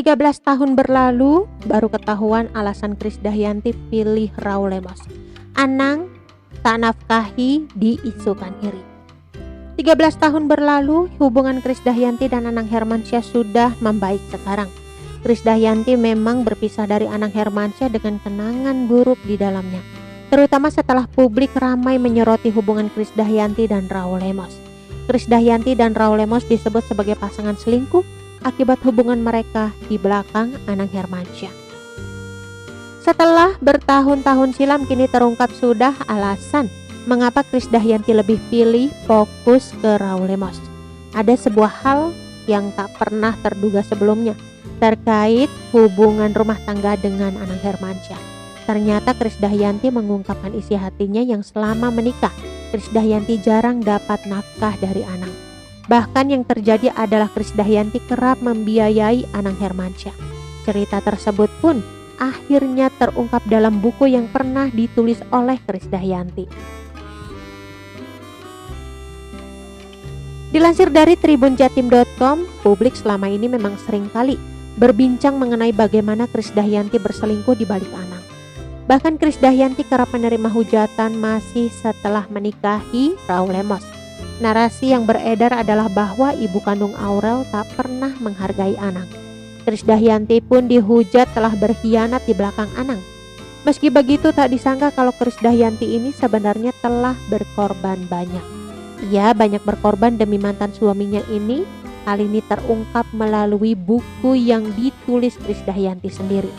13 tahun berlalu, baru ketahuan alasan Krisdayanti pilih Raul Lemos. Anang tak nafkahi diisukan iri. 13 tahun berlalu, hubungan Krisdayanti dan Anang Hermansyah sudah membaik sekarang. Krisdayanti memang berpisah dari Anang Hermansyah dengan kenangan buruk di dalamnya, terutama setelah publik ramai menyoroti hubungan Krisdayanti dan Raul Lemos. Krisdayanti dan Raul Lemos disebut sebagai pasangan selingkuh akibat hubungan mereka di belakang Anang Hermansyah. Setelah bertahun-tahun silam, kini terungkap sudah alasan mengapa Krisdayanti lebih pilih fokus ke Raul Lemos. Ada sebuah hal yang tak pernah terduga sebelumnya terkait hubungan rumah tangga dengan Anang Hermansyah. Ternyata Krisdayanti mengungkapkan isi hatinya yang selama menikah, Krisdayanti jarang dapat nafkah dari Anang. Bahkan yang terjadi adalah Krisdayanti kerap membiayai Anang Hermansyah. Cerita tersebut pun akhirnya terungkap dalam buku yang pernah ditulis oleh Krisdayanti. Dilansir dari tribunjatim.com, publik selama ini memang sering kali berbincang mengenai bagaimana Krisdayanti berselingkuh di balik Anang. Bahkan Krisdayanti kerap menerima hujatan masih setelah menikahi Raul Lemos. Narasi yang beredar adalah bahwa ibu kandung Aurel tak pernah menghargai Anang. Krisdayanti pun dihujat telah berkhianat di belakang Anang. Meski begitu, tak disangka kalau Krisdayanti ini sebenarnya telah berkorban banyak. Ia banyak berkorban demi mantan suaminya ini. Hal ini terungkap melalui buku yang ditulis Krisdayanti sendiri.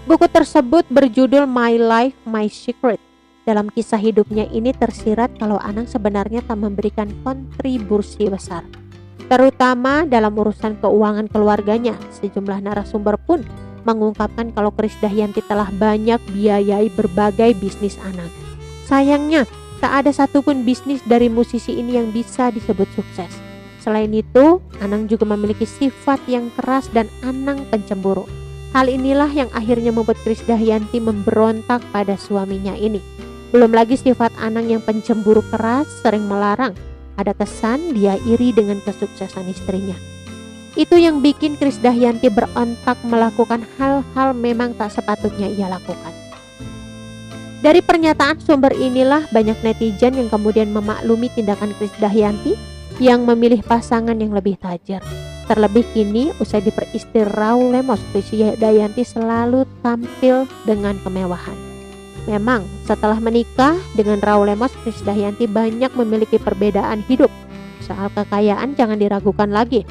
Buku tersebut berjudul My Life, My Secret. Dalam kisah hidupnya ini tersirat kalau Anang sebenarnya tak memberikan kontribusi besar, terutama dalam urusan keuangan keluarganya. Sejumlah narasumber pun mengungkapkan kalau Krisdayanti telah banyak biayai berbagai bisnis Anang. Sayangnya, tak ada satupun bisnis dari musisi ini yang bisa disebut sukses. Selain itu, Anang juga memiliki sifat yang keras dan Anang pencemburu. Hal inilah yang akhirnya membuat Krisdayanti memberontak pada suaminya ini. Belum lagi sifat Anang yang pencemburu keras, sering melarang. Ada kesan dia iri dengan kesuksesan istrinya. Itu yang bikin Krisdayanti berontak melakukan hal-hal memang tak sepatutnya ia lakukan. Dari pernyataan sumber inilah banyak netizen yang kemudian memaklumi tindakan Krisdayanti yang memilih pasangan yang lebih tajir. Terlebih kini usai diperistri Raul Lemos, Krisdayanti selalu tampil dengan kemewahan. Memang setelah menikah dengan Raul Lemos, Krisdayanti banyak memiliki perbedaan hidup. Soal kekayaan jangan diragukan lagi.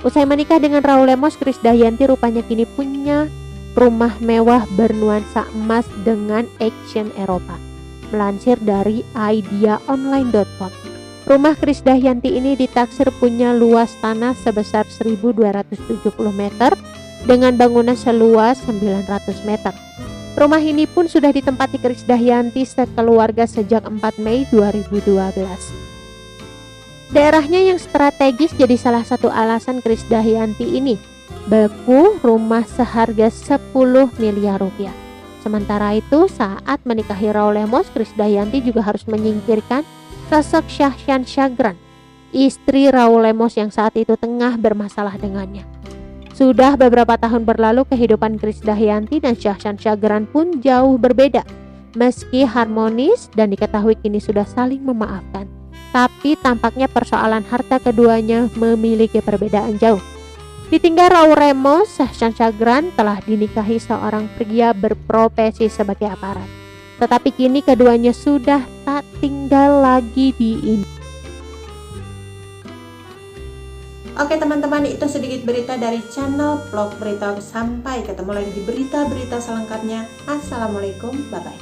Usai menikah dengan Raul Lemos, Krisdayanti rupanya kini punya rumah mewah bernuansa emas dengan action Eropa. Melansir dari ideaonline.com, rumah Krisdayanti ini ditaksir punya luas tanah sebesar 1.270 meter dengan bangunan seluas 900 meter. Rumah ini pun sudah ditempati Krisdayanti sekeluarga sejak 4 Mei 2012. Daerahnya yang strategis jadi salah satu alasan Krisdayanti ini beku rumah seharga 10 miliar rupiah. Sementara itu, saat menikahi Raul Lemos, Krisdayanti juga harus menyingkirkan sosok Shahshan Shagran, istri Raul Lemos yang saat itu tengah bermasalah dengannya. Sudah beberapa tahun berlalu, kehidupan Krisdayanti dan Shahshan Shagran pun jauh berbeda. Meski harmonis dan diketahui kini sudah saling memaafkan, tapi tampaknya persoalan harta keduanya memiliki perbedaan jauh. Ditinggal Raul Lemos, Shahshan Shagran telah dinikahi seorang pria berprofesi sebagai aparat. Tetapi kini keduanya sudah tak tinggal lagi di Indonesia. Oke teman-teman, itu sedikit berita dari channel Vlog Berita. Sampai ketemu lagi di berita-berita selengkapnya. Assalamualaikum, bye-bye.